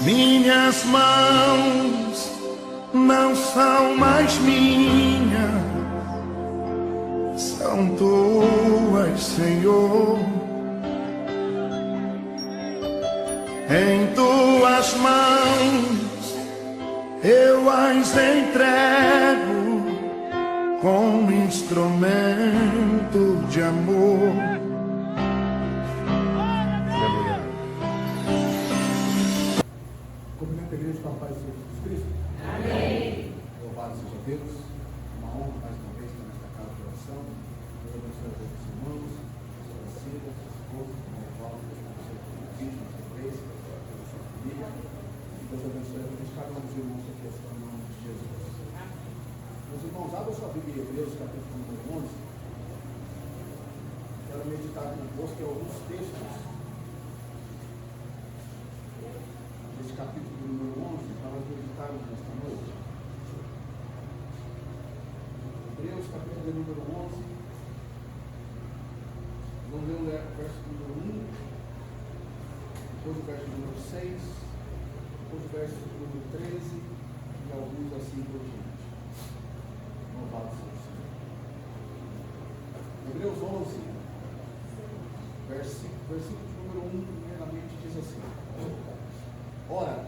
Minhas mãos não são mais minhas, são tuas, Senhor. Em tuas mãos eu as entrego como instrumento de amor. Cumprimento a igreja com a paz de Jesus Cristo. Amém. Louvado seja Deus. Uma honra mais uma vez estar nesta casa de oração. Deus abençoe a todos os irmãos, as suas filhas, seus esposos, como Paulo, Deus abençoe a todos os filhos, a sua igreja, a sua família. E Deus abençoe a todos cada um dos irmãos aqui, em nome de Jesus. Meus irmãos, abra sua Bíblia em Hebreus, capítulo número 11. Quero meditar convosco alguns textos desse capítulo número 11, para nós meditarmos nesta noite. Hebreus, capítulo número 11. Vamos ler o verso número 1, depois o verso número 6, depois o verso número 13 e alguns assim por diante. Louvado seja o Senhor. Hebreus 11, versículo número 1, primeiramente diz assim: Ora,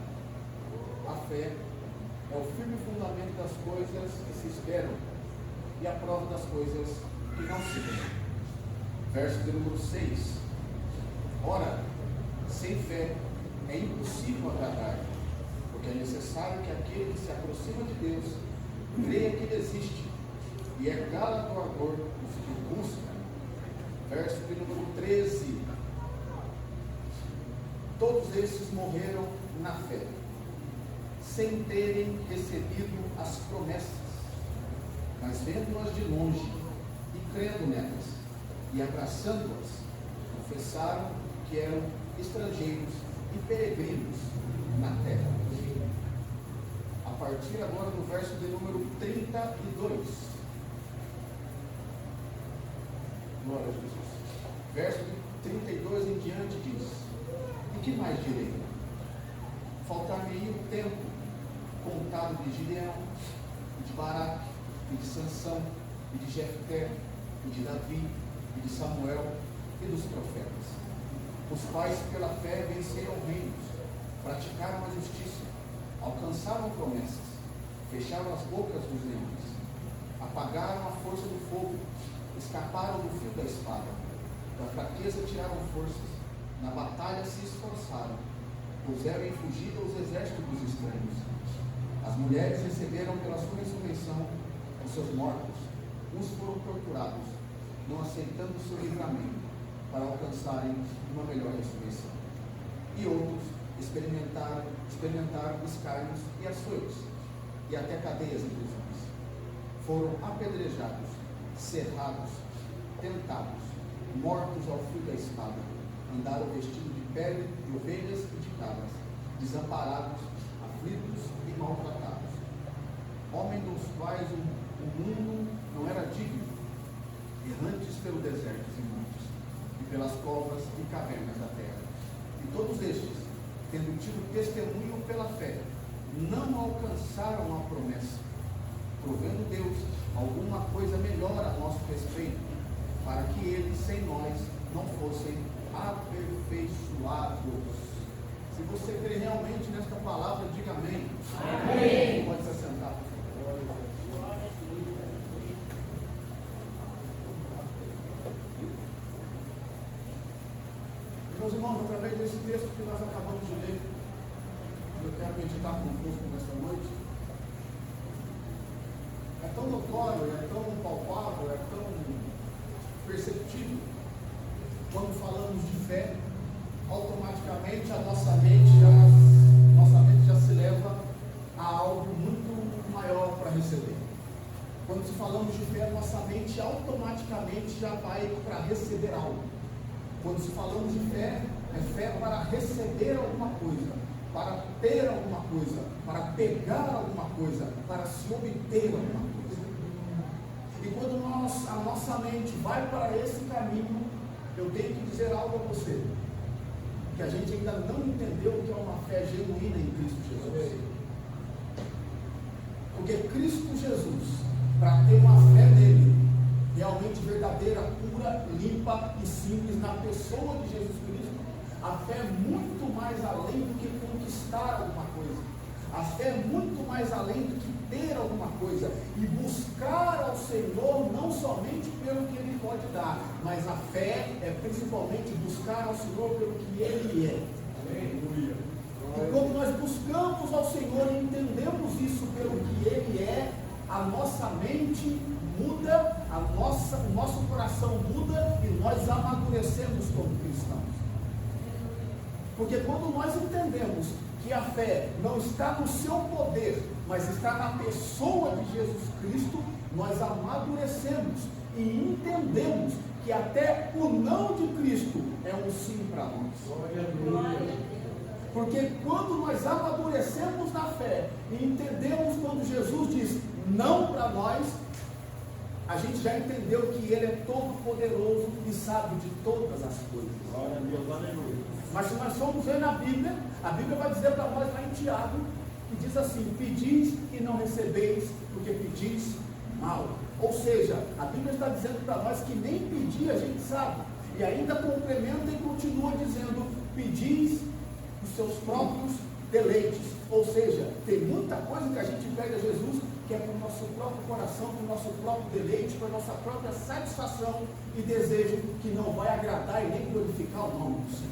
a fé é o firme fundamento das coisas que se esperam e a prova das coisas que não se veem. Verso de número 6. Ora, sem fé é impossível agradar, porque é necessário que aquele que se aproxima de Deus creia que Ele existe e é galardoador dos que o buscam. Verso de número 13. Todos esses morreram na fé, sem terem recebido as promessas, mas vendo-as de longe e crendo nelas, e abraçando-as, confessaram que eram estrangeiros e peregrinos na terra. A partir agora do verso de número 32. Glória a Jesus. Verso de 32 em diante diz: E que mais direi? Faltar-me-ia o tempo contado de Gideão, e de Baraque, e de Sansão, e de Jefté, e de Davi, e de Samuel, e dos profetas, os quais pela fé venceram reinos, praticaram a justiça, alcançaram promessas, fecharam as bocas dos leões, apagaram a força do fogo, escaparam do fio da espada, da fraqueza tiraram forças, na batalha se esforçaram, puseram em fugida os exércitos dos estranhos. As mulheres receberam pela sua ressurreição os seus mortos, uns foram torturados, não aceitando o seu livramento, para alcançarem uma melhor ressurreição. E outros experimentaram escárnios e açoites, e até cadeias e prisões. Foram apedrejados, cerrados, tentados, mortos ao fio da espada, andaram vestidos de pele de ovelhas e de cabras, desamparados, aflitos e maltratados. Homens dos quais o mundo não era digno, errantes pelo deserto e montes, e pelas covas e cavernas da terra. E todos estes, tendo tido testemunho pela fé, não alcançaram a promessa, provendo Deus alguma coisa melhor a nosso respeito, para que eles sem nós não fossem aperfeiçoados. Se você crê realmente nesta palavra, diga amém. Amém. Pode se assentar, por favor. Meus irmãos, através desse texto que nós acabamos de ler, eu quero meditar convosco nesta noite. É tão notório, é tão palpável, é tão perceptível. Quando falamos de fé, automaticamente a nossa mente já se leva a algo muito maior para receber. Quando se falamos de fé, nossa mente automaticamente já vai para receber algo. Quando se falamos de fé, é fé para receber alguma coisa, para ter alguma coisa, para pegar alguma coisa, para se obter alguma coisa. E quando a nossa mente vai para esse caminho, eu tenho que dizer algo a você, que a gente ainda não entendeu o que é uma fé genuína em Cristo Jesus. Porque Cristo Jesus, para ter uma fé nele, realmente verdadeira, pura, limpa e simples na pessoa de Jesus Cristo, a fé é muito mais além do que conquistar alguma coisa. A fé é muito mais além do que ter alguma coisa e buscar ao Senhor não somente pelo que Ele pode dar, mas a fé é principalmente buscar ao Senhor pelo que Ele é. Aleluia. E quando nós buscamos ao Senhor e entendemos isso pelo que Ele é, a nossa mente muda, o nosso coração muda e nós amadurecemos como cristãos. Porque quando nós entendemos que a fé não está no seu poder, mas está na pessoa de Jesus Cristo, nós amadurecemos e entendemos que até o não de Cristo é um sim para nós. Porque quando nós amadurecemos na fé e entendemos quando Jesus diz não para nós, a gente já entendeu que Ele é todo poderoso e sabe de todas as coisas. Glória a Deus, aleluia. Mas se nós formos ver na Bíblia, a Bíblia vai dizer para nós lá em Tiago, que diz assim: pedis e não recebeis, porque pedis mal. Ou seja, a Bíblia está dizendo para nós que nem pedir a gente sabe. E ainda complementa e continua dizendo: pedis os seus próprios deleites. Ou seja, tem muita coisa que a gente pede a Jesus que é para o nosso próprio coração, para o nosso próprio deleite, para a nossa própria satisfação e desejo, que não vai agradar e nem glorificar o nome do Senhor.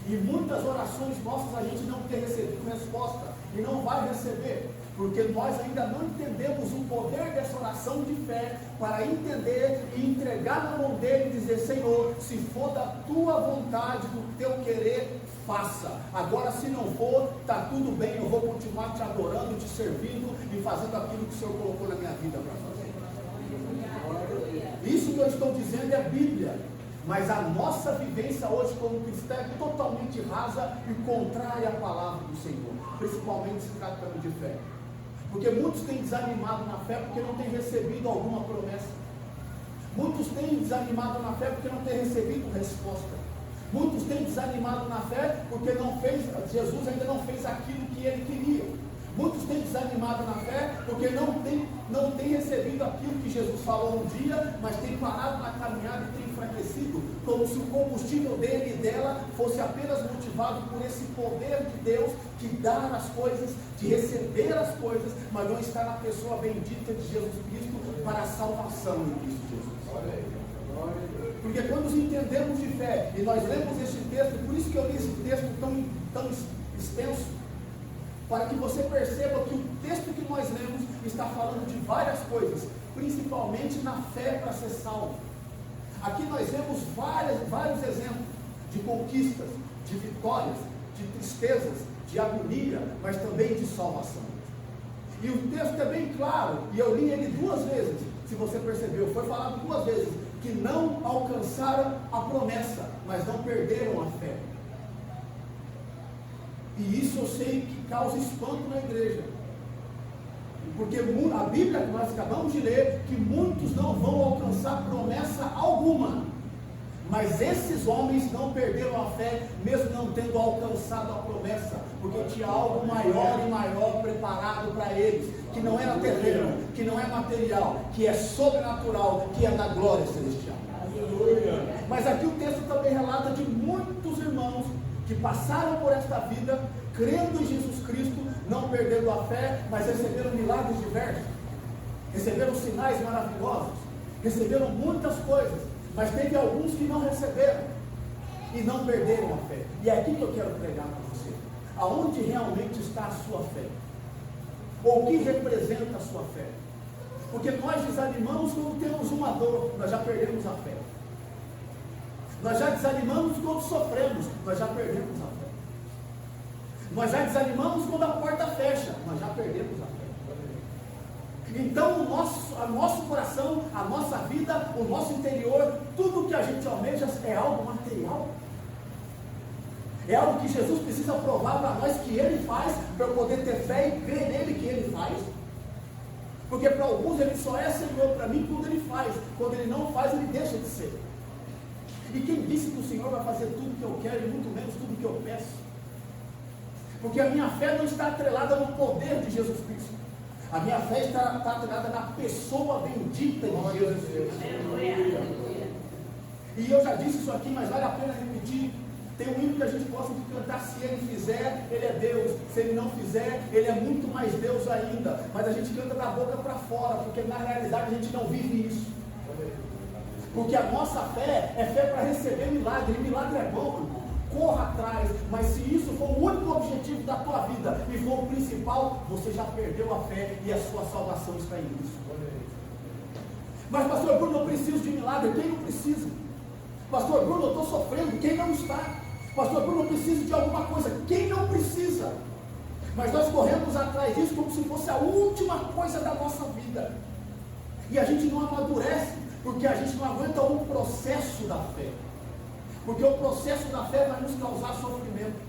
E muitas orações nossas a gente não tem recebido resposta e não vai receber, porque nós ainda não entendemos o poder dessa oração de fé para entender e entregar na mão dele e dizer: Senhor, se for da tua vontade, do teu querer, faça. Agora, se não for, está tudo bem, eu vou continuar te adorando, te servindo e fazendo aquilo que o Senhor colocou na minha vida para fazer. Isso que eu estou dizendo é Bíblia. Mas a nossa vivência hoje como cristã é totalmente rasa e contrária à palavra do Senhor, principalmente se tratando de fé. Porque muitos têm desanimado na fé porque não têm recebido alguma promessa. Muitos têm desanimado na fé porque não têm recebido resposta. Muitos têm desanimado na fé porque Jesus ainda não fez aquilo que ele queria. Muitos têm desanimado na fé porque não tem recebido aquilo que Jesus falou um dia, mas tem parado na caminhada e tem enfraquecido, como se o combustível dele e dela fosse apenas motivado por esse poder de Deus de dar as coisas, de receber as coisas, mas não está na pessoa bendita de Jesus Cristo para a salvação em Cristo Jesus. Porque quando nos entendemos de fé e nós lemos esse texto, por isso que eu li esse texto tão extenso, para que você perceba que o texto que nós lemos está falando de várias coisas, principalmente na fé para ser salvo. Aqui nós vemos vários exemplos de conquistas, de vitórias, de tristezas, de agonia, mas também de salvação. E o texto é bem claro, e eu li ele 2 vezes, se você percebeu, foi falado 2 vezes, que não alcançaram a promessa, mas não perderam a fé. E isso eu sei que causa espanto na igreja. Porque a Bíblia que nós acabamos de ler, que muitos não vão alcançar promessa alguma. Mas esses homens não perderam a fé, mesmo não tendo alcançado a promessa, porque tinha algo maior e maior preparado para eles, que não era terreno, que não é material, que é sobrenatural, que é da glória celestial. Aleluia. Mas aqui o texto também relata de muitos irmãos que passaram por esta vida, crendo em Jesus Cristo, não perderam a fé, mas receberam milagres diversos, receberam sinais maravilhosos, receberam muitas coisas, mas teve alguns que não receberam e não perderam a fé. E é aqui que eu quero pregar para você. Aonde realmente está a sua fé? Ou o que representa a sua fé? Porque nós desanimamos quando temos uma dor, nós já perdemos a fé. Nós já desanimamos quando sofremos, nós já perdemos a fé. Nós já desanimamos quando a porta fecha, nós já perdemos a fé. Então o nosso coração, a nossa vida, o nosso interior, tudo que a gente almeja é algo material. É algo que Jesus precisa provar para nós que Ele faz, para eu poder ter fé e crer nele que Ele faz. Porque para alguns Ele só é Senhor, para mim quando Ele faz. Quando Ele não faz, Ele deixa de ser. E quem disse que o Senhor vai fazer tudo que eu quero e muito menos tudo que eu peço? Porque a minha fé não está atrelada no poder de Jesus Cristo. A minha fé está atrelada na pessoa bendita de Jesus Cristo. E eu já disse isso aqui, mas vale a pena repetir. Tem um hino que a gente gosta de cantar: se Ele fizer, Ele é Deus. Se Ele não fizer, Ele é muito mais Deus ainda. Mas a gente canta da boca para fora, porque na realidade a gente não vive isso. Porque a nossa fé é fé para receber milagre. E milagre é bom, irmão. Corra atrás. Mas se isso for o único objetivo da tua vida e for o principal, você já perdeu a fé e a sua salvação está em isso. Mas pastor Bruno, eu preciso de milagre. Quem não precisa? Pastor Bruno, eu estou sofrendo. Quem não está? Pastor Bruno, eu preciso de alguma coisa. Quem não precisa? Mas nós corremos atrás disso como se fosse a última coisa da nossa vida. E a gente não amadurece, porque a gente não aguenta o processo da fé. Porque o processo da fé vai nos causar sofrimento.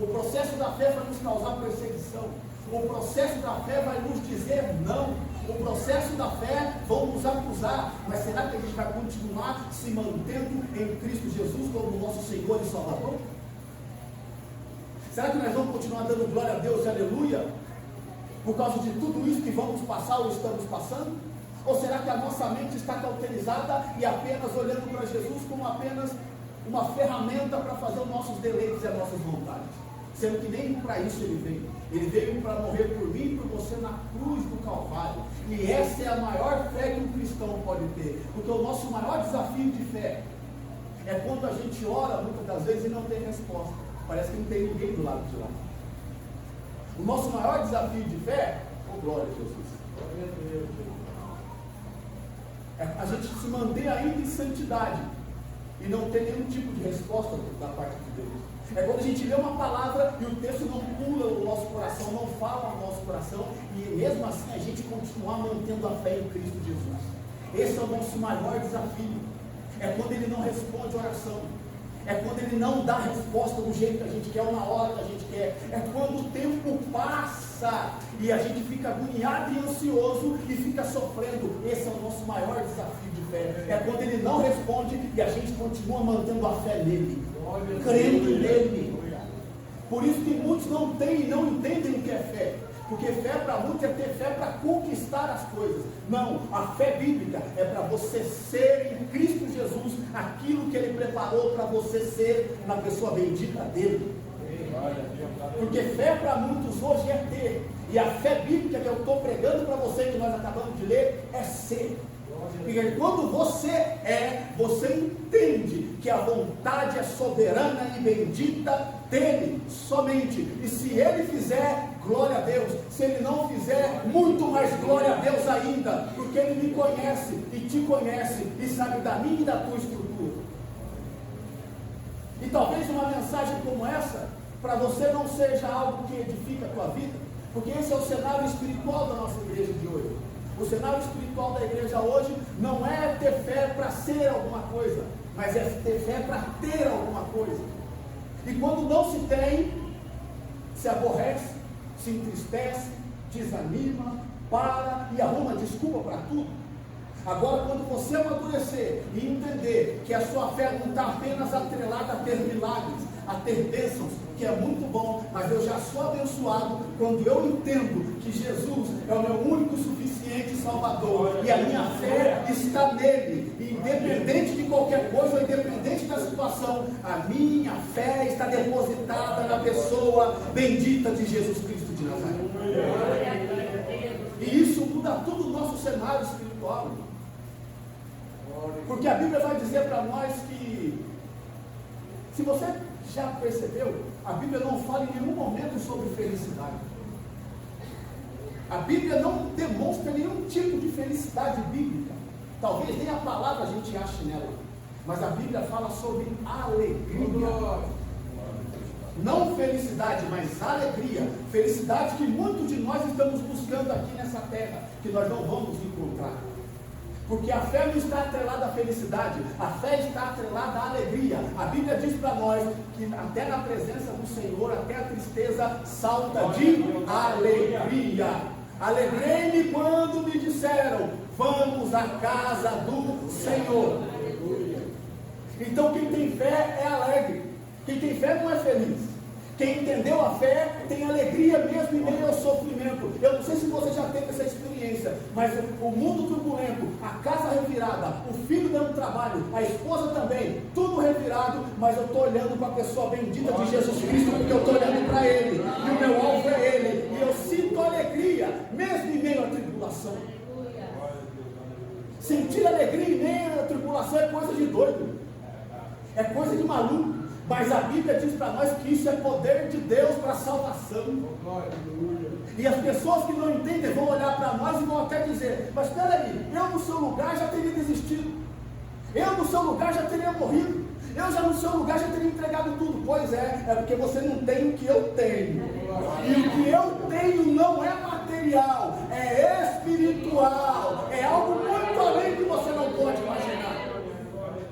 O processo da fé vai nos causar perseguição. O processo da fé vai nos dizer não. O processo da fé vão nos acusar. Mas será que a gente vai continuar se mantendo em Cristo Jesus como nosso Senhor e Salvador? Será que nós vamos continuar dando glória a Deus e aleluia por causa de tudo isso que vamos passar ou estamos passando? Ou será que a nossa mente está cauterizada e apenas olhando para Jesus como apenas uma ferramenta para fazer os nossos deleites e as nossas vontades? Sendo que nem para isso Ele veio. Ele veio para morrer por mim e por você na cruz do Calvário. E essa é a maior fé que um cristão pode ter. Porque o nosso maior desafio de fé é quando a gente ora muitas das vezes e não tem resposta. Parece que não tem ninguém do lado de lá. O nosso maior desafio de fé, glória a Jesus, é a gente se manter ainda em santidade e não ter nenhum tipo de resposta da parte de Deus. É quando a gente lê uma palavra e o texto não pula o nosso coração, não fala no nosso coração, e mesmo assim a gente continuar mantendo a fé em Cristo Jesus. Esse é o nosso maior desafio. É quando Ele não responde a oração. É quando Ele não dá a resposta do jeito que a gente quer ou na hora que a gente quer. É quando o tempo passa e a gente fica agoniado e ansioso e fica sofrendo. Esse é o nosso maior desafio de fé. É quando Ele não responde e a gente continua mantendo a fé nele, crendo nele. Por isso que muitos não têm e não entendem o que é fé. Porque fé para muitos é ter fé para conquistar as coisas. Não, a fé bíblica é para você ser em Cristo Jesus aquilo que Ele preparou para você ser na pessoa bendita dele. Porque fé para muitos hoje é ter. E a fé bíblica que eu estou pregando para você, que nós acabamos de ler, é ser. Porque quando você entende que a vontade é soberana e bendita dele somente. E se Ele fizer, glória a Deus. Se Ele não fizer, muito mais glória a Deus ainda. Porque Ele me conhece e te conhece e sabe da minha e da tua estrutura. E talvez uma mensagem como essa, para você não seja algo que edifica a tua vida. Porque esse é o cenário espiritual da nossa igreja de hoje. O cenário espiritual da igreja hoje não é ter fé para ser alguma coisa, mas é ter fé para ter alguma coisa. E quando não se tem, se aborrece, se entristece, desanima, para e arruma desculpa para tudo. Agora, quando você amadurecer e entender que a sua fé não está apenas atrelada a ter milagres, a ter bênçãos, que é muito bom, mas eu já sou abençoado quando eu entendo que Jesus é o meu único suficiente Salvador, e a minha fé está nele, e independente de qualquer coisa, ou independente da situação, a minha fé está depositada na pessoa bendita de Jesus Cristo de Nazaré. E isso muda todo o nosso cenário espiritual. Porque a Bíblia vai dizer para nós que, se você já percebeu, a Bíblia não fala em nenhum momento sobre felicidade. A Bíblia não demonstra nenhum tipo de felicidade bíblica. Talvez nem a palavra a gente ache nela. Mas a Bíblia fala sobre alegria. Não felicidade, mas alegria. Felicidade que muitos de nós estamos buscando aqui nessa terra, que nós não vamos encontrar. Porque a fé não está atrelada à felicidade, a fé está atrelada à alegria. A Bíblia diz para nós que até na presença do Senhor, até a tristeza salta de alegria. Alegrei-me quando me disseram, vamos à casa do Senhor. Então quem tem fé é alegre. Quem tem fé não é feliz. Quem entendeu a fé tem alegria mesmo em meio ao sofrimento. Eu não sei se você já teve essa experiência, mas o mundo turbulento, a casa revirada, o filho dando trabalho, a esposa também, tudo revirado, mas eu estou olhando para a pessoa bendita de Jesus Cristo, porque eu estou olhando para Ele, e o meu alvo é Ele, e eu sinto alegria, mesmo em meio à tribulação. Sentir alegria em meio à tribulação é coisa de doido, é coisa de maluco. Mas a Bíblia diz para nós que isso é poder de Deus para a salvação. E as pessoas que não entendem vão olhar para nós e vão até dizer: mas espera aí, eu no seu lugar já teria desistido, eu no seu lugar já teria morrido, eu já no seu lugar já teria entregado tudo. Pois é porque você não tem o que eu tenho. E o que eu tenho não é material, é espiritual, é algo muito além que você não pode imaginar.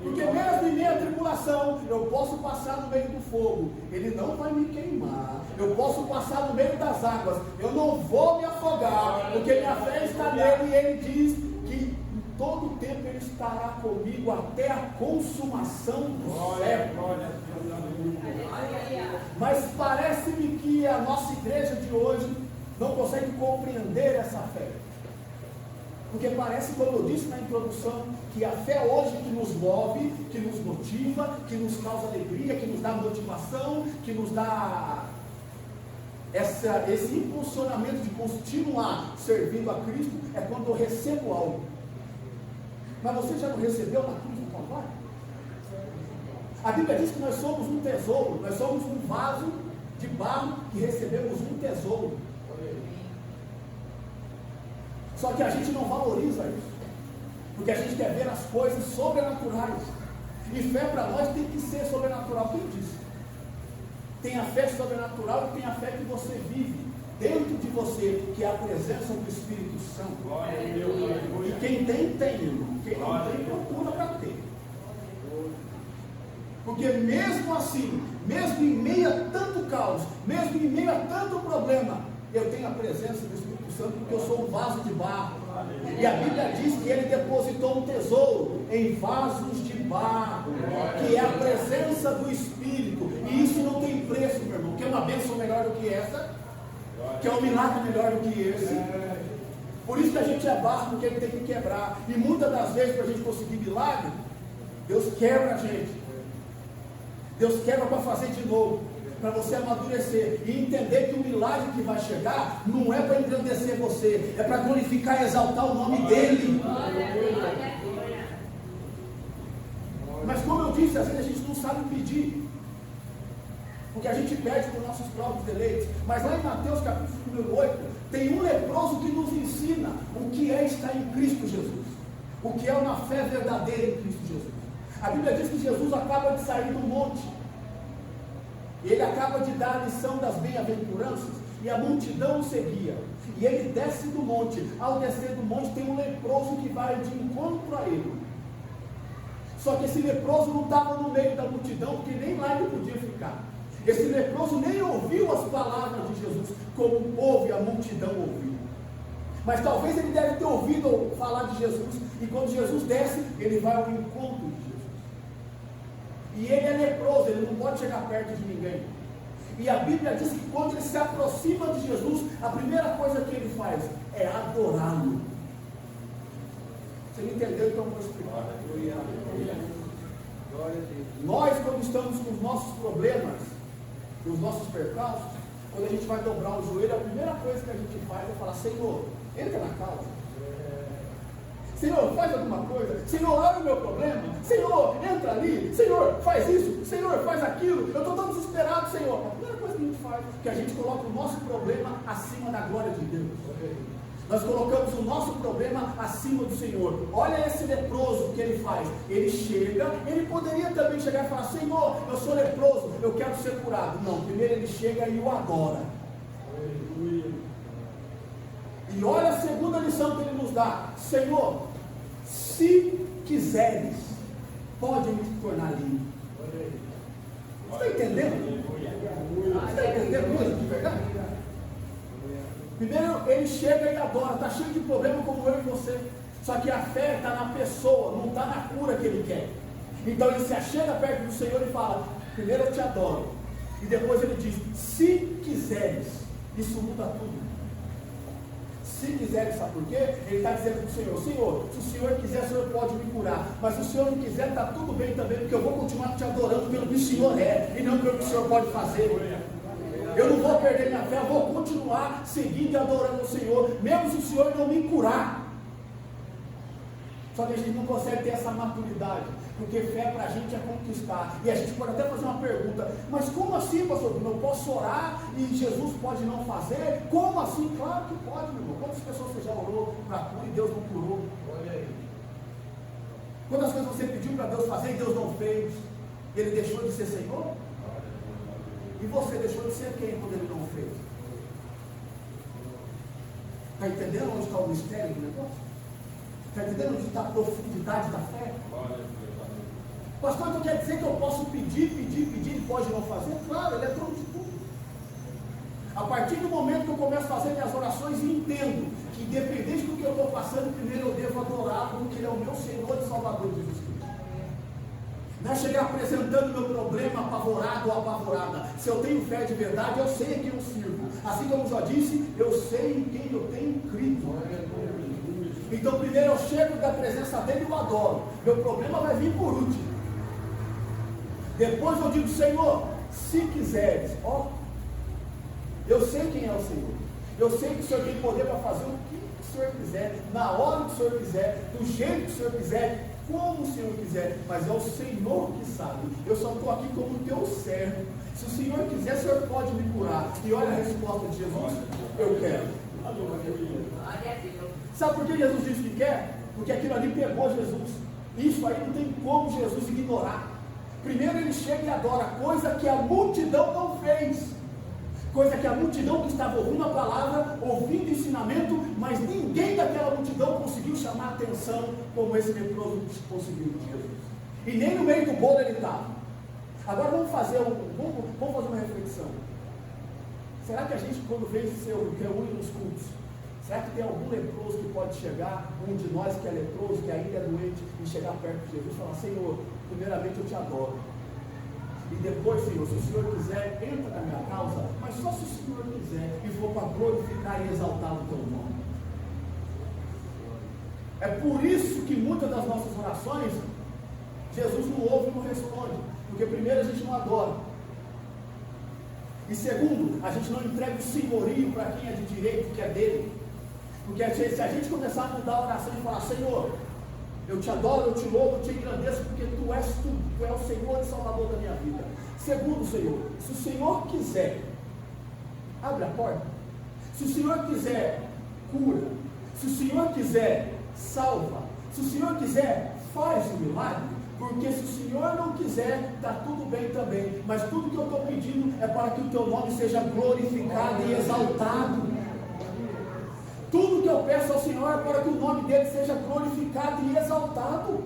Porque mesmo em meio à tribulação, eu posso passar no meio do fogo, ele não vai me queimar. Eu posso passar no meio das águas, eu não vou me afogar, porque minha fé está nele, e ele diz que em todo tempo ele estará comigo até a consumação do século. Mas parece-me que a nossa igreja de hoje não consegue compreender essa fé. Porque parece, como eu disse na introdução, que a fé hoje que nos move, que nos motiva, que nos causa alegria, que nos dá motivação, que nos dá esse impulsionamento de continuar servindo a Cristo, é quando eu recebo algo. Mas você já não recebeu na cruz do Calvário? A Bíblia diz que nós somos um tesouro, nós somos um vaso de barro que recebemos um tesouro. Só que a gente não valoriza isso, porque a gente quer ver as coisas sobrenaturais, e fé para nós tem que ser sobrenatural. Quem disse? Tem a fé sobrenatural e tem a fé que você vive dentro de você, que é a presença do Espírito Santo. E quem tem, tem, irmão. Quem não tem, procura para ter. Porque mesmo assim, mesmo em meio a tanto caos, mesmo em meio a tanto problema, eu tenho a presença do Espírito Santo, porque eu sou um vaso de barro. E a Bíblia diz que ele depositou um tesouro em vasos de barro, que é a presença do Espírito. E isso não tem preço, meu irmão. Quer uma bênção melhor do que essa? Quer um milagre melhor do que esse? Por isso que a gente é barro, porque ele tem que quebrar. E muitas das vezes, para a gente conseguir milagre, Deus quebra a gente. Deus quebra para fazer de novo, para você amadurecer e entender que o milagre que vai chegar não é para engrandecer você, é para glorificar e exaltar o nome dele. Mas como eu disse, às vezes a gente não sabe pedir, porque a gente pede por nossos próprios deleites. Mas lá em Mateus capítulo número 8, tem um leproso que nos ensina o que é estar em Cristo Jesus, o que é uma fé verdadeira em Cristo Jesus. A Bíblia diz que Jesus acaba de sair do monte, ele acaba de dar a lição das bem-aventuranças, e a multidão o seguia, e ele desce do monte. Ao descer do monte tem um leproso que vai de encontro a ele. Só que esse leproso não estava no meio da multidão, porque nem lá ele podia ficar. Esse leproso nem ouviu as palavras de Jesus, como o povo e a multidão ouviu. Mas talvez ele deve ter ouvido falar de Jesus, e quando Jesus desce, ele vai ao encontro de Jesus. E ele é leproso, ele não pode chegar perto de ninguém. E a Bíblia diz que quando ele se aproxima de Jesus, a primeira coisa que ele faz é adorá-lo. Você não entendeu? Então eu vou explicar. Nós, quando estamos com os nossos problemas, os nossos percalços, quando a gente vai dobrar o joelho, a primeira coisa que a gente faz é falar: Senhor, entra na causa. Senhor, faz alguma coisa. Senhor, olha o meu problema. Senhor, entra ali. Senhor, faz isso. Senhor, faz aquilo. Eu estou tão desesperado, Senhor. A primeira coisa que a gente faz é que a gente coloca o nosso problema acima da glória de Deus. Nós colocamos o nosso problema acima do Senhor. Olha esse leproso que ele faz. Ele chega, ele poderia também chegar e falar: Senhor, eu sou leproso, eu quero ser curado. Não, primeiro ele chega e o adora. E olha a segunda lição que ele nos dá: Senhor, se quiseres, pode me tornar livre. Você está entendendo? Você está entendendo mesmo de verdade? Primeiro ele chega e adora. Está cheio de problema como eu e você. Só que a fé está na pessoa, não está na cura que ele quer. Então ele se achega perto do Senhor e fala: primeiro eu te adoro. E depois ele diz: se quiseres. Isso muda tudo. Se quiseres, sabe por quê? Ele está dizendo para o Senhor: Senhor, se o Senhor quiser, o Senhor pode me curar. Mas se o Senhor não quiser, está tudo bem também, porque eu vou continuar te adorando pelo que o Senhor é, e não pelo que o Senhor pode fazer. Eu não vou perder minha fé, eu vou continuar seguindo e adorando o Senhor, mesmo se o Senhor não me curar. Só que a gente não consegue ter essa maturidade, porque fé para a gente é conquistar. E a gente pode até fazer uma pergunta: mas como assim, pastor? Eu posso orar e Jesus pode não fazer? Como assim? Claro que pode, meu irmão. Quantas pessoas você já orou para cura e Deus não curou? Olha aí. Quantas coisas você pediu para Deus fazer e Deus não fez? Ele deixou de ser Senhor? E você deixou de ser quem quando Ele não fez? Está entendendo onde está o mistério do negócio? Está entendendo onde está a profundidade da fé? Pastor, então quer dizer que eu posso pedir e pode não fazer? Claro, Ele é dono de tudo. A partir do momento que eu começo a fazer minhas orações e entendo que independente do que eu estou passando, primeiro eu devo adorá-lo, porque Ele é o meu Senhor e Salvador Jesus Cristo. Não é chegar apresentando meu problema apavorado ou apavorada. Se eu tenho fé de verdade, eu sei a quem eu sirvo. Assim como já disse, eu sei em quem eu tenho crido. Então primeiro eu chego da presença dele e o adoro. Meu problema vai vir por último. Depois eu digo: Senhor, se quiseres, ó, eu sei quem é o Senhor. Eu sei que o Senhor tem poder para fazer o que o Senhor quiser, na hora que o Senhor quiser, do jeito que o Senhor quiser, como o Senhor quiser, mas é o Senhor que sabe. Eu só estou aqui como teu servo. Se o Senhor quiser, o Senhor pode me curar. E olha a resposta de Jesus: eu quero. Sabe por que Jesus disse que quer? Porque aquilo ali pegou Jesus. Isso aí não tem como Jesus ignorar. Primeiro ele chega e adora, coisa que a multidão não fez. Coisa que a multidão que estava ouvindo a palavra, ouvindo o ensinamento, mas ninguém daquela multidão conseguiu chamar a atenção como esse leproso conseguiu de Jesus. E nem no meio do bolo ele estava. Agora vamos fazer uma reflexão. Será que a gente, quando vem se reúne nos cultos, será que tem algum leproso que pode chegar, um de nós que é leproso, que ainda é doente, e chegar perto de Jesus e falar: Senhor, primeiramente eu te adoro. E depois, Senhor, se o Senhor quiser, entra na minha causa, mas só se o Senhor quiser, e for para glorificar e exaltar o teu nome. É por isso que muitas das nossas orações, Jesus não ouve e não responde. Porque primeiro a gente não adora. E segundo, a gente não entrega o senhorio para quem é de direito, que é dele. Porque se a gente começar a mudar a oração e falar: Senhor, eu te adoro, eu te louvo, eu te engrandeço, porque tu és tudo, tu és o Senhor e Salvador da minha vida. Segundo, Senhor, se o Senhor quiser, abre a porta. Se o Senhor quiser, cura. Se o Senhor quiser, salva. Se o Senhor quiser, faz o milagre. Porque se o Senhor não quiser, está tudo bem também. Mas tudo que eu estou pedindo é para que o teu nome seja glorificado e exaltado. Tudo que eu peço ao Senhor é para que o nome dele seja glorificado e exaltado.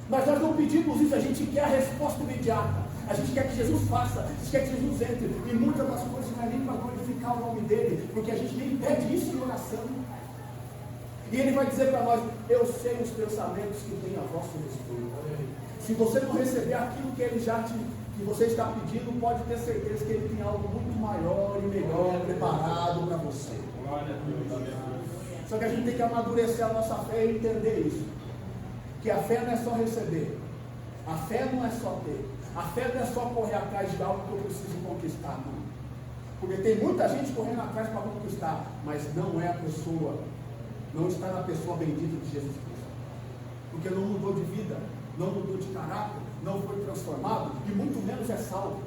Mas nós não pedimos isso, a gente quer a resposta imediata. A gente quer que Jesus faça, a gente quer que Jesus entre. E muitas das coisas não é nem para glorificar o nome dele, porque a gente nem pede isso em oração. E ele vai dizer para nós: eu sei os pensamentos que tem a vosso respeito. Se você não receber aquilo que ele que você está pedindo, pode ter certeza que ele tem algo muito maior e melhor preparado para você. Só que a gente tem que amadurecer a nossa fé e entender isso. Que a fé não é só receber. A fé não é só ter. A fé não é só correr atrás de algo que eu preciso conquistar, não. Porque tem muita gente correndo atrás para conquistar, mas não é a pessoa. Não está na pessoa bendita de Jesus Cristo. Porque não mudou de vida, não mudou de caráter, não foi transformado e muito menos é salvo.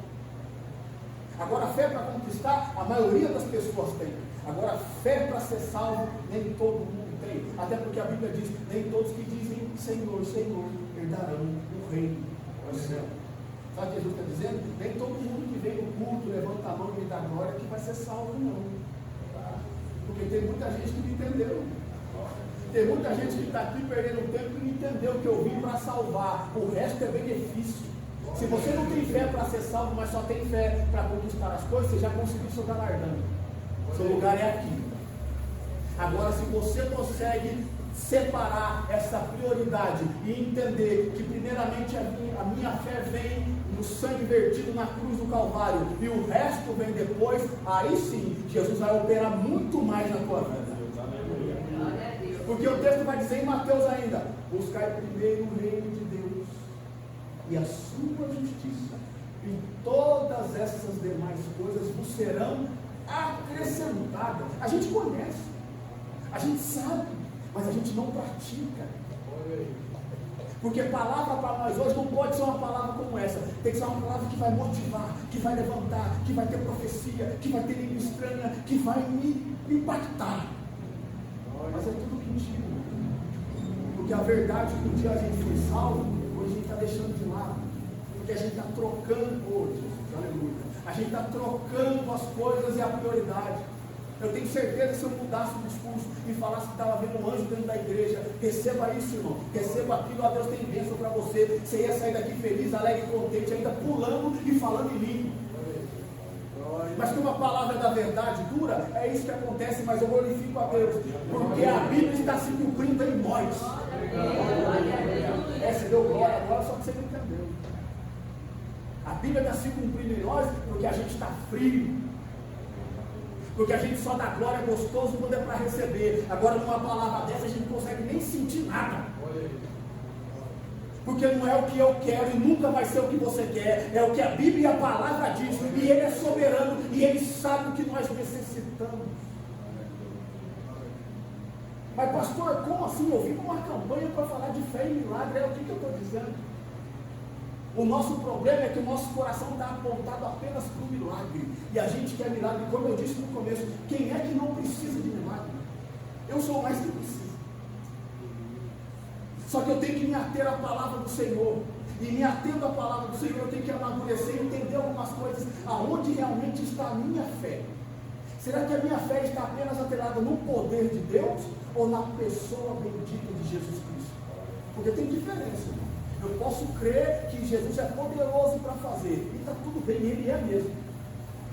Agora, fé para conquistar, a maioria das pessoas tem. Agora, fé para ser salvo, nem todo mundo tem. Até porque a Bíblia diz: nem todos que dizem Senhor, Senhor, herdarão o reino do céu. Sabe o que Jesus está dizendo? Nem todo mundo que vem no culto, levanta a mão e me dá glória, que vai ser salvo, não. Porque tem muita gente que não entendeu. Tem muita gente que está aqui perdendo tempo e não entendeu que eu vim para salvar. O resto é benefício. Se você não tem fé para ser salvo, mas só tem fé para conquistar as coisas, você já conseguiu seu galardão. Seu lugar é aqui. Agora, se você consegue separar essa prioridade e entender que primeiramente a minha fé vem no sangue vertido na cruz do Calvário e o resto vem depois, aí sim Jesus vai operar muito mais na tua vida. Porque o texto vai dizer em Mateus ainda: buscai primeiro o reino de Deus e a sua justiça, e todas essas demais coisas vos serão acrescentadas. A gente conhece, a gente sabe, mas a gente não pratica. Porque palavra para nós hoje não pode ser uma palavra como essa. Tem que ser uma palavra que vai motivar, que vai levantar, que vai ter profecia, que vai ter língua estranha, que vai me impactar. Mas é tudo mentira. Porque a verdade é que um dia a gente foi salvo, hoje a gente está deixando de lado. Porque a gente está trocando, oh Jesus, aleluia. A gente está trocando as coisas e a prioridade. Eu tenho certeza que se eu mudasse o discurso e falasse que estava vendo um anjo dentro da igreja, receba isso, irmão, receba aquilo, a Deus tem bênção para você. Você ia sair daqui feliz, alegre, contente, ainda pulando e falando em língua. Mas como a palavra da verdade dura, é isso que acontece, mas eu glorifico a Deus, porque a Bíblia está se cumprindo em nós. Essa deu glória agora, só que você não entendeu. A Bíblia está se cumprindo em nós porque a gente está frio. Porque a gente só dá glória gostoso quando é para receber. Agora numa palavra dessa a gente não consegue nem sentir nada. Porque não é o que eu quero e nunca vai ser o que você quer. É o que a Bíblia e a palavra diz. E Ele é soberano e Ele sabe o que nós necessitamos. Mas pastor, como assim? Eu vim com uma campanha para falar de fé e milagre. É o que eu estou dizendo? O nosso problema é que o nosso coração está apontado apenas para o milagre. E a gente quer milagre. Como eu disse no começo, quem é que não precisa de milagre? Eu sou mais que preciso. Só que eu tenho que me ater à palavra do Senhor. E me atendo à palavra do Senhor, eu tenho que amadurecer e entender algumas coisas. Aonde realmente está a minha fé? Será que a minha fé está apenas atrelada no poder de Deus ou na pessoa bendita de Jesus Cristo? Porque tem diferença. Eu posso crer que Jesus é poderoso para fazer. E está tudo bem, Ele é mesmo.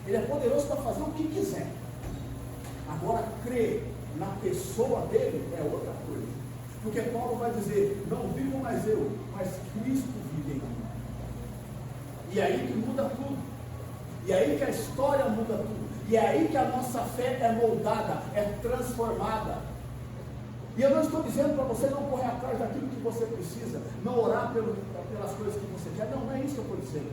Ele é poderoso para fazer o que quiser. Agora, crer na pessoa dele é outra coisa. Porque Paulo vai dizer: não vivo mais eu, mas Cristo vive em mim. E aí que muda tudo. E aí que a história muda tudo. E é aí que a nossa fé é moldada, é transformada. E eu não estou dizendo para você não correr atrás daquilo que você precisa, não orar pelas coisas que você quer. Não, não é isso que eu estou dizendo.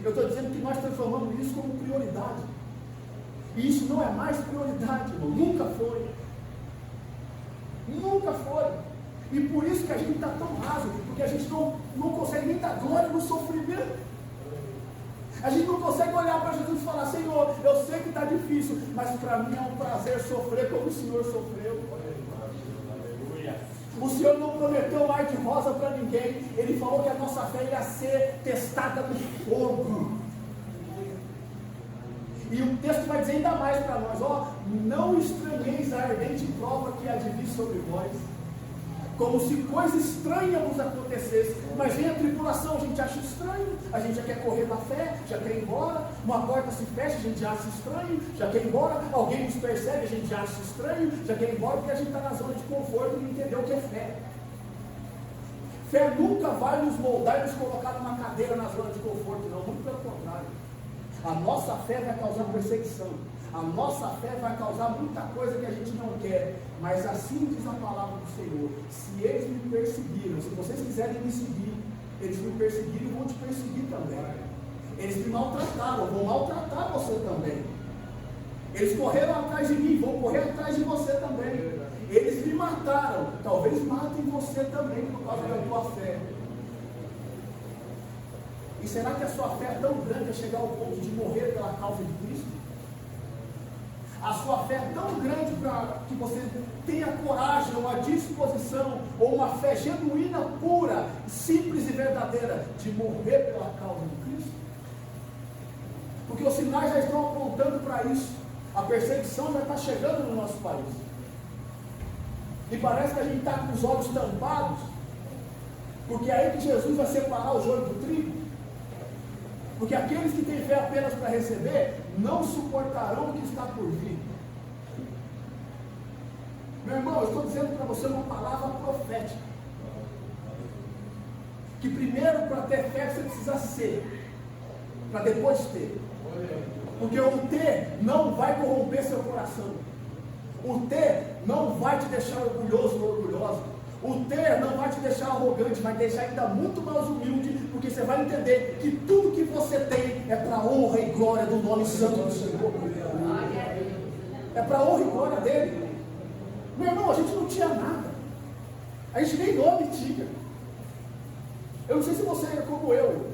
Eu estou dizendo que nós transformamos isso como prioridade. E isso não é mais prioridade, irmão. Nunca foi. Nunca foi. E por isso que a gente está tão raso, porque a gente não consegue nem dar glória no sofrimento. A gente não consegue olhar para Jesus e falar: Senhor, eu sei que está difícil, mas para mim é um prazer sofrer como o Senhor sofreu. O Senhor não prometeu ar de rosa para ninguém. Ele falou que a nossa fé ia ser testada no fogo. E o texto vai dizer ainda mais para nós: ó, não estranheis a ardente prova que há de vir sobre vós, como se coisa estranha nos acontecesse. Mas vem a tribulação, a gente acha estranho, a gente já quer correr da fé, já quer ir embora. Uma porta se fecha, a gente já acha estranho, já quer ir embora. Alguém nos persegue, a gente já acha estranho, já quer ir embora, porque a gente está na zona de conforto e não entendeu o que é fé. Fé nunca vai nos moldar e nos colocar numa cadeira na zona de conforto, não, muito pelo contrário. A nossa fé vai causar perseguição. A nossa fé vai causar muita coisa que a gente não quer. Mas assim diz a palavra do Senhor: se eles me perseguiram, se vocês quiserem me seguir, eles me perseguiram e vão te perseguir também. Eles me maltrataram, vão maltratar você também. Eles correram atrás de mim, vão correr atrás de você também. Eles me mataram, talvez matem você também por causa da tua fé. E será que a sua fé é tão grande a chegar ao ponto de morrer pela causa de Cristo? A sua fé é tão grande para que você tenha coragem, ou a disposição, ou uma fé genuína, pura, simples e verdadeira, de morrer pela causa de Cristo? Porque os sinais já estão apontando para isso. A perseguição já está chegando no nosso país. E parece que a gente está com os olhos tampados, porque é aí que Jesus vai separar o joio do trigo. Porque aqueles que têm fé apenas para receber, não suportarão o que está por vir. Meu irmão, eu estou dizendo para você uma palavra profética. Que primeiro, para ter fé, você precisa ser, para depois ter. Porque o ter não vai corromper seu coração. O ter não vai te deixar orgulhoso ou orgulhosa. O ter não vai te deixar arrogante, vai deixar ainda muito mais humilde, porque você vai entender que tudo que você tem é para a honra e glória do nome santo do Senhor. É para a honra e glória dele. Meu irmão, a gente não tinha nada. A gente nem nome tinha. Eu não sei se você é como eu.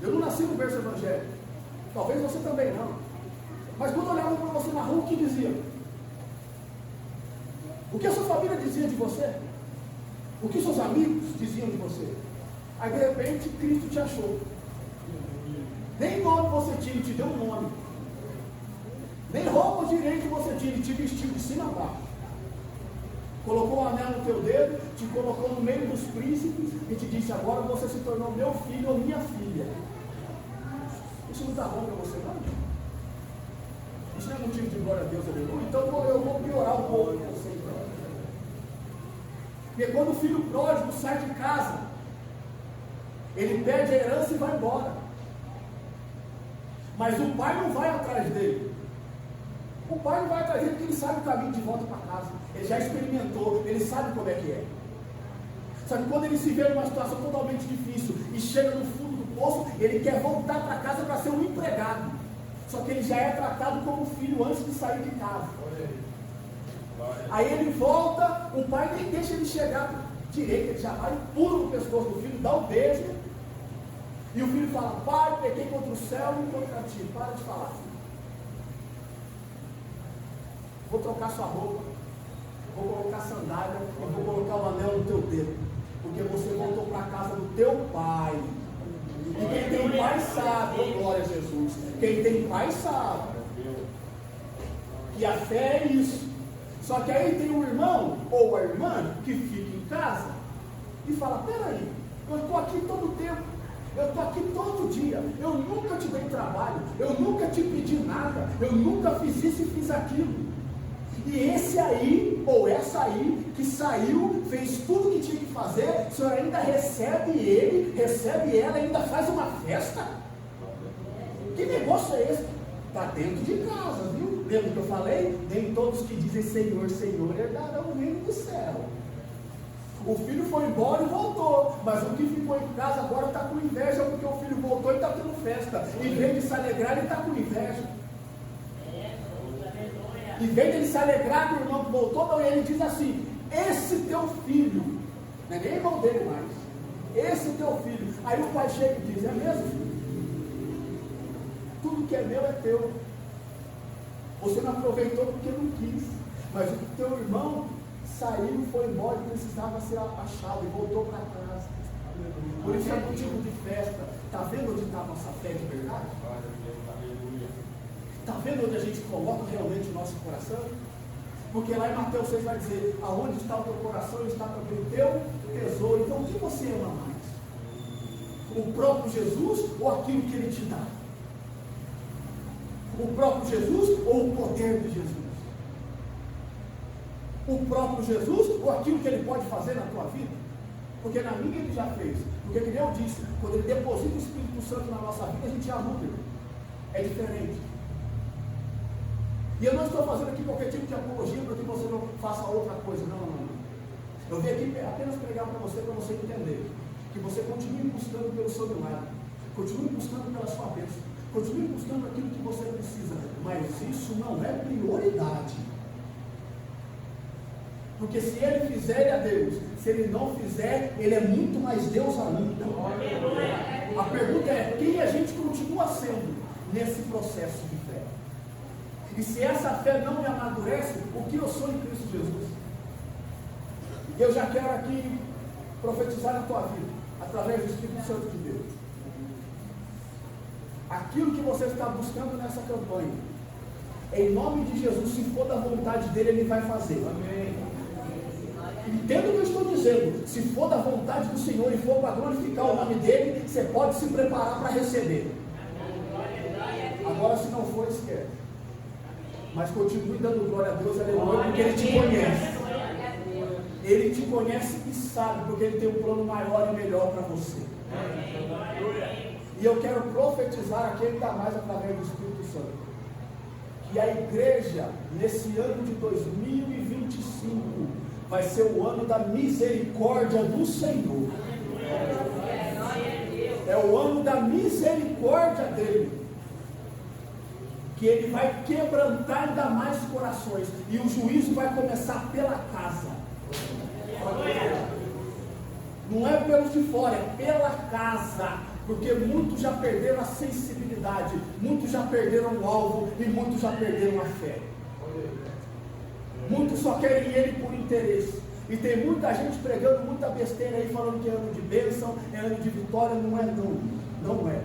Eu não nasci no berço evangélico. Talvez você também não. Mas quando olhavam para você na rua, o que diziam? O que a sua família dizia de você? O que seus amigos diziam de você? Aí de repente Cristo te achou. Nem nome você tinha, Ele te deu um nome. Nem roupa direito você tinha, Ele te vestiu de cima a baixo. Colocou um anel no teu dedo, te colocou no meio dos príncipes e te disse: agora você se tornou meu filho ou minha filha. Isso não está bom para você, não? Isso não é motivo de glória a Deus, aleluia. Então eu vou piorar um pouco com você. Porque quando o filho pródigo sai de casa, ele perde a herança e vai embora. Mas o pai não vai atrás dele. O pai não vai atrás dele porque ele sabe o caminho de volta para casa. Ele já experimentou, ele sabe como é que é. Só que quando ele se vê numa situação totalmente difícil e chega no fundo do poço, ele quer voltar para casa para ser um empregado. Só que ele já é tratado como filho antes de sair de casa. Aí ele volta, o pai nem deixa ele chegar direito, ele já vai pula no pescoço do filho, dá um beijo. E o filho fala: pai, pequei contra o céu e contra ti. Para de falar. Vou trocar sua roupa, vou colocar sandália e vou colocar o anel no teu dedo, porque você voltou para a casa do teu pai. E quem tem pai sabe, oh, glória a Jesus, quem tem pai sabe. E a fé é isso. Só que aí tem um irmão ou a irmã que fica em casa e fala: peraí, eu estou aqui todo o tempo, eu estou aqui todo dia, eu nunca te dei trabalho, eu nunca te pedi nada, eu nunca fiz isso e fiz aquilo. E esse aí, ou essa aí, que saiu, fez tudo que tinha que fazer, o senhor ainda recebe ele, recebe ela, ainda faz uma festa? Que negócio é esse? Está dentro de casa, viu? Lembra que eu falei? Nem todos que dizem Senhor, Senhor, herdarão o reino do céu. O filho foi embora e voltou, mas o que ficou em casa agora está com inveja, porque o filho voltou e está tendo festa. Em vez de se alegrar, ele está com inveja. Em vez de ele se alegrar que o irmão voltou, não, ele diz assim: esse teu filho, não é nem irmão dele mais, esse teu filho. Aí o pai chega e diz: é mesmo? Tudo que é meu é teu. Você não aproveitou porque não quis, mas o teu irmão saiu, foi embora e precisava ser achado e voltou para casa. Por isso é motivo de festa. Está vendo onde está a nossa fé de verdade? Está vendo onde a gente coloca realmente o nosso coração? Porque lá em Mateus 6 vai dizer: aonde está o teu coração está também o teu tesouro. Então o que você ama mais? O próprio Jesus ou aquilo que Ele te dá? O próprio Jesus ou o poder de Jesus? O próprio Jesus ou aquilo que Ele pode fazer na tua vida? Porque na minha Ele já fez. Porque, como eu disse, quando Ele deposita o Espírito Santo na nossa vida, a gente aluga. É diferente. E eu não estou fazendo aqui qualquer tipo de apologia para que você não faça outra coisa. Não, não, não. Eu vim aqui apenas pregar para você entender que você continue buscando pelo seu milagre, continue buscando pela sua bênção, continue buscando aquilo que você precisa, mas isso não é prioridade. Porque se Ele fizer, Ele é Deus. Se Ele não fizer, Ele é muito mais Deus ainda. A pergunta é: quem a gente continua sendo nesse processo de fé? E se essa fé não me amadurece, o que eu sou em Cristo Jesus? Eu já quero aqui profetizar na tua vida, através do Espírito Santo de Deus. Aquilo que você está buscando nessa campanha, em nome de Jesus, se for da vontade dEle, Ele vai fazer. Amém. Entenda o que eu estou dizendo. Se for da vontade do Senhor e for para glorificar o nome dEle, você pode se preparar para receber. Agora, se não for, esquece. Mas continue dando glória a Deus, aleluia, porque Ele te conhece. Ele te conhece e sabe, porque Ele tem um plano maior e melhor para você. E eu quero profetizar aqui ainda mais através do Espírito Santo, que a igreja, nesse ano de 2025, vai ser o ano da misericórdia do Senhor. É o ano da misericórdia dele, que Ele vai quebrantar ainda mais corações, e o juízo vai começar pela casa. Não é pelos de fora, é pela casa, porque muitos já perderam a sensibilidade, muitos já perderam o alvo e muitos já perderam a fé. Muitos só querem Ele por interesse. E tem muita gente pregando muita besteira aí, falando que é ano de bênção, é ano de vitória. Não é não, não é.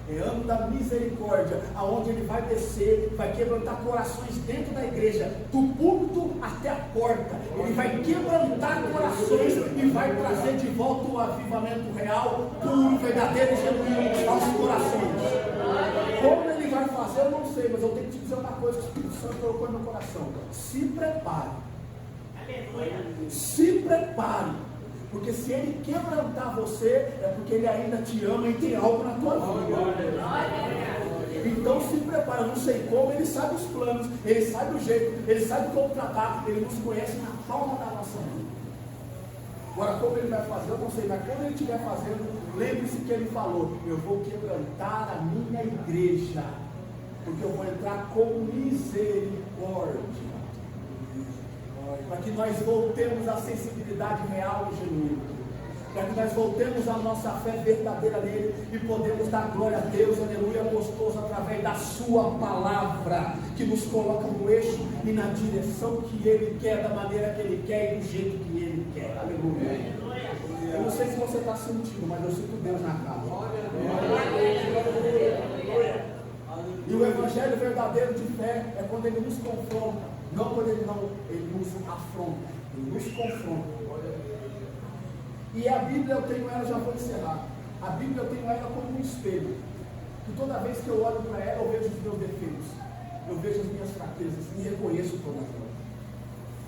É ano da misericórdia, aonde Ele vai descer, vai quebrantar corações dentro da igreja, do púlpito até a porta. Ele vai quebrantar corações e vai trazer de volta o avivamento real, puro, verdadeiro e genuíno aos corações. Como Ele vai fazer, eu não sei, mas eu tenho que te dizer uma coisa que o Espírito Santo colocou no meu coração. Se prepare. Se prepare. Porque se Ele quebrantar você, é porque Ele ainda te ama e tem algo na tua vida. Então se prepara, eu não sei como, Ele sabe os planos, Ele sabe o jeito, Ele sabe como tratar, Ele nos conhece na palma da nossa mão. Agora como Ele vai fazer, eu não sei, mas quando Ele estiver fazendo, lembre-se que Ele falou: eu vou quebrantar a minha igreja, porque eu vou entrar com misericórdia, para que nós voltemos à sensibilidade real e genuína, para que nós voltemos à nossa fé verdadeira nele e podemos dar glória a Deus, aleluia, gostoso, através da sua palavra, que nos coloca no eixo e na direção que Ele quer, da maneira que Ele quer e do jeito que Ele quer, aleluia. Eu não sei se você está sentindo, mas eu sinto Deus na casa. E o evangelho verdadeiro de fé é quando Ele nos confronta. Não quando Ele nos afronta, Ele nos confronta. E a Bíblia eu tenho ela, já vou encerrar. A Bíblia eu tenho ela como um espelho. Que toda vez que eu olho para ela, eu vejo os meus defeitos, eu vejo as minhas fraquezas e reconheço todas elas.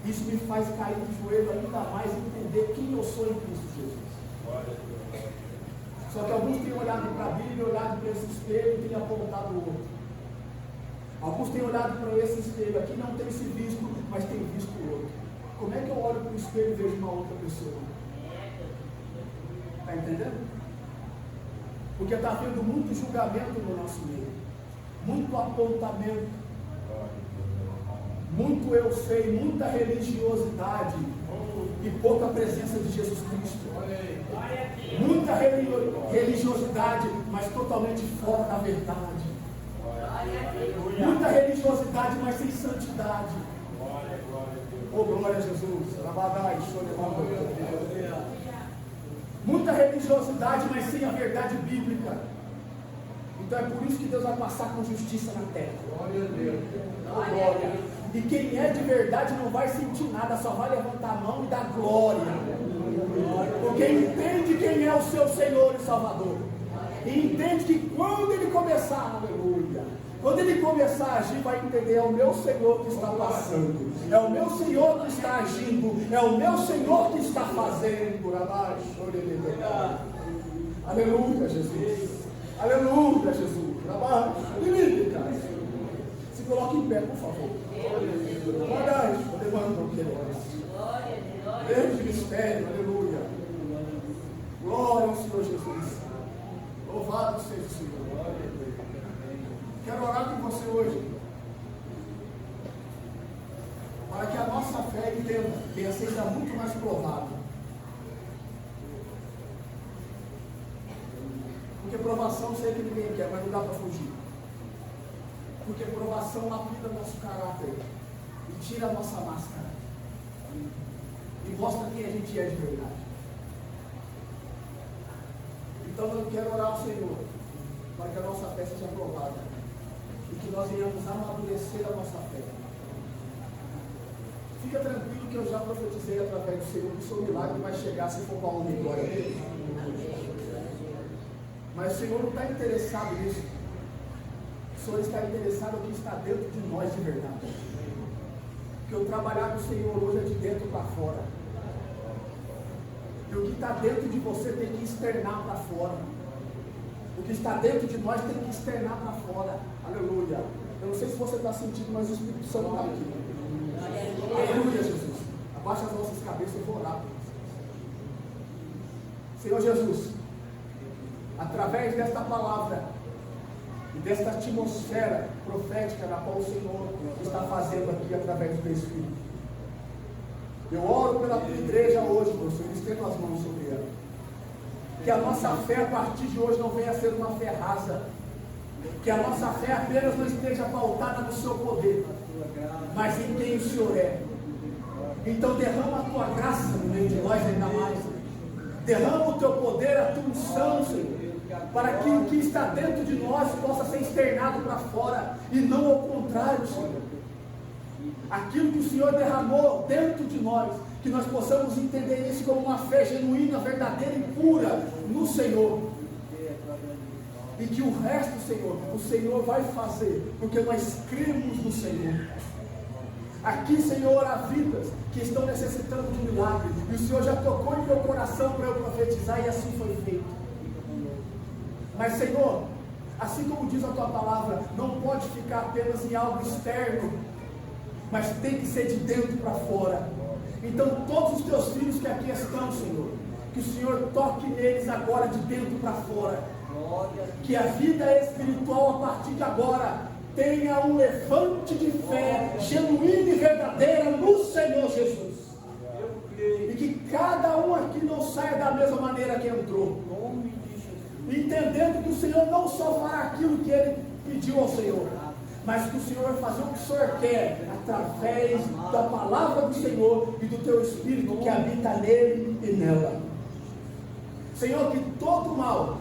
Isso me faz cair de joelho ainda mais e entender quem eu sou em Cristo Jesus. Só que alguns têm olhado para a Bíblia, olhado para esse espelho e têm apontado o outro. Alguns têm olhado para esse espelho aqui, não tem se visto, mas tem visto o outro. Como é que eu olho para o espelho e vejo uma outra pessoa? Está entendendo? Porque está havendo muito julgamento no nosso meio, muito apontamento, muito eu sei, muita religiosidade e pouca presença de Jesus Cristo. Muita religiosidade, mas totalmente fora da verdade. Muita religiosidade, mas sem santidade. Oh, glória a Jesus. Muita religiosidade, mas sem a verdade bíblica. Então é por isso que Deus vai passar com justiça na terra. Glória a Deus. Oh, glória. E quem é de verdade não vai sentir nada, só vai levantar a mão e dar glória. Porque entende quem é o seu Senhor e Salvador. E entende que quando Ele começar, aleluia, quando Ele começar a agir, vai entender: é o meu Senhor que está passando, é o meu Senhor que está agindo, é o meu Senhor que está fazendo. Aleluia, Jesus. Aleluia, Jesus. Se coloque em pé, por favor. Grande mistério, aleluia. Glória ao Senhor Jesus. Louvado seja o Senhor. Quero orar com você hoje, para que a nossa fé venha seja muito mais provada. Porque provação sempre ninguém quer, mas não dá para fugir. Porque provação lapida nosso caráter e tira a nossa máscara e mostra quem a gente é de verdade. Então eu quero orar ao Senhor para que a nossa fé seja provada e que nós venhamos amadurecer a nossa fé. Fica tranquilo que eu já profetizei através do Senhor que o seu milagre vai chegar se for para a honra e glória dele. Mas o Senhor não está interessado nisso. O Senhor está interessado no que está dentro de nós de verdade. Porque o trabalhar do Senhor hoje é de dentro para fora. E o que está dentro de você tem que externar para fora. O que está dentro de nós tem que externar para fora. Aleluia. Eu não sei se você está sentindo, mas o Espírito Santo está aqui. Aleluia, Jesus. Abaixa as nossas cabeças e vou orar. Senhor Jesus, através desta palavra e desta atmosfera profética na qual o Senhor está fazendo aqui através do teu Espírito, eu oro pela tua igreja hoje, meu Senhor, estendo as mãos sobre ela. Que a nossa fé a partir de hoje não venha a ser uma fé rasa. Que a nossa fé apenas não esteja pautada no seu poder, mas em quem o Senhor é. Então derrama a tua graça no meio de nós ainda mais. Derrama o teu poder, a tua unção, Senhor, para que o que está dentro de nós possa ser externado para fora, e não ao contrário, Senhor. Aquilo que o Senhor derramou dentro de nós, que nós possamos entender isso como uma fé genuína, verdadeira e pura no Senhor. E que o resto, Senhor, o Senhor vai fazer, porque nós cremos no Senhor. Aqui, Senhor, há vidas que estão necessitando de um milagre, e o Senhor já tocou em meu coração para eu profetizar, e assim foi feito. Mas, Senhor, assim como diz a tua palavra, não pode ficar apenas em algo externo, mas tem que ser de dentro para fora. Então todos os teus filhos que aqui estão, Senhor, que o Senhor toque neles agora de dentro para fora. Que a vida espiritual a partir de agora tenha um levante de fé genuína e verdadeira no Senhor Jesus. E que cada um aqui não saia da mesma maneira que entrou, entendendo que o Senhor não só fará aquilo que ele pediu ao Senhor, mas que o Senhor vai fazer o que o Senhor quer, através da palavra do Senhor e do teu Espírito que habita nele e nela. Senhor, que todo mal,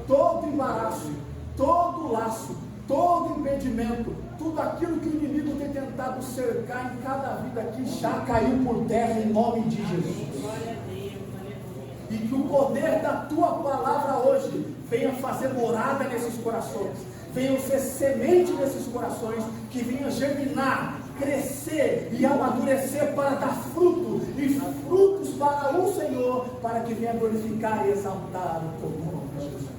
todo embaraço, todo laço, todo impedimento, tudo aquilo que o inimigo tem tentado cercar em cada vida aqui, já caiu por terra em nome de Jesus. E que o poder da tua palavra hoje venha fazer morada nesses corações, venha ser semente nesses corações, que venha germinar, crescer e amadurecer para dar fruto, e frutos para o Senhor, para que venha glorificar e exaltar o teu nome, Jesus.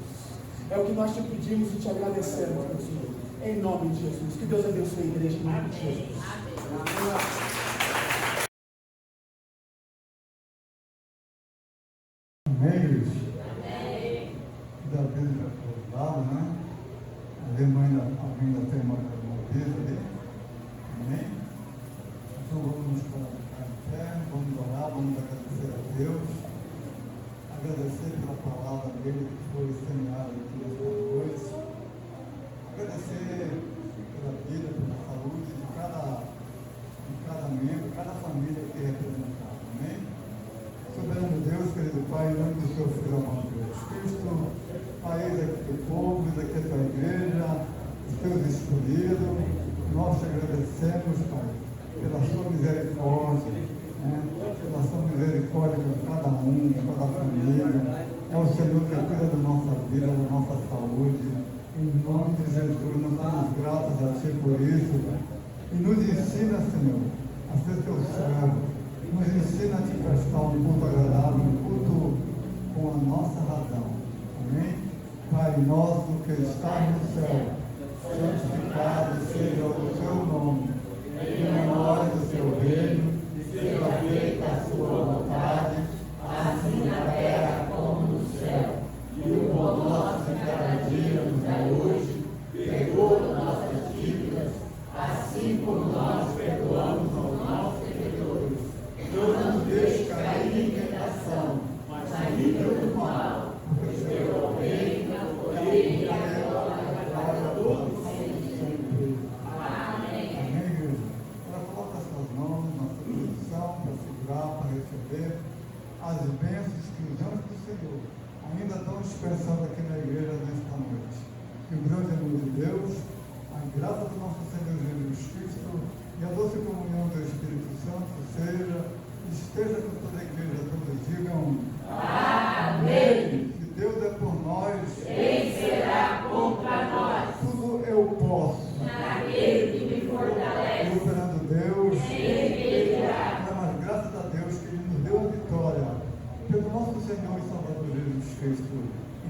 É o que nós te pedimos e te agradecemos, meu Senhor, em nome de Jesus. Que Deus abençoe a igreja em nome de Jesus. Amém. Da Bíblia para o lado, né? Alguém ainda tem uma Bíblia ali. Amém? Então vamos colocar em pé, vamos orar, vamos agradecer a Deus. Agradecer pela palavra dele que foi semeada aqui esta noite. Agradecer pela vida, pela saúde de cada membro, cada família que é representada. Amém? Soberano Deus, querido Pai, em nome do Seu Filho amado Jesus Cristo, Pai, aqui do povo, aqui a tua igreja, os teus escolhidos, nós te agradecemos, Pai, pela sua misericórdia, né? Pela sua misericórdia com cada um, com cada família. É o Senhor que cuida da nossa vida, da nossa saúde. Em nome de Jesus, nós somos gratos a Ti por isso. E nos ensina, Senhor, a ser teu servo. Nos ensina a te prestar um culto agradável, um culto com a nossa razão. Amém? Pai nosso que estás no céu, santificado seja o teu nome. Venha a nós o teu reino, seja feita a sua vontade, assim na terra como no céu. E o pão nosso de cada dia nos dai hoje, perdoa nossas dívidas, assim como nós perdoamos aos nossos devedores. Não nos deixe cair em tentação, mas livra-nos do mal, pois teu é o reino, o poder e a glória todos sempre. Amém. Amém, igreja. Ela coloca as suas mãos na sua posição para segurar, para receber as bênçãos que os anjos do Senhor ainda estão expressando aqui na igreja nesta noite.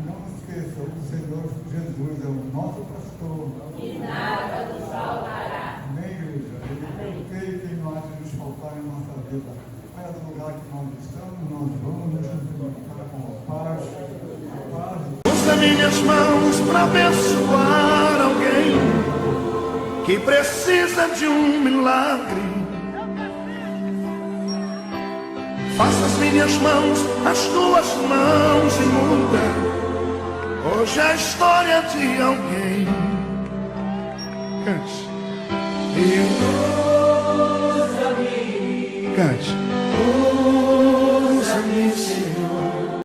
não esqueça, o Senhor Jesus é o nosso pastor. E nada nos faltará. Amém, igreja? Ele creio que não há de nos faltar em nossa vida. Cada lugar que nós estamos, nós vamos nos cumprimentar com a paz. A paz. Usa minhas mãos para abençoar alguém que precisa de um milagre. Faça as minhas mãos, as tuas mãos e muda hoje a história de alguém. Cante. Cante.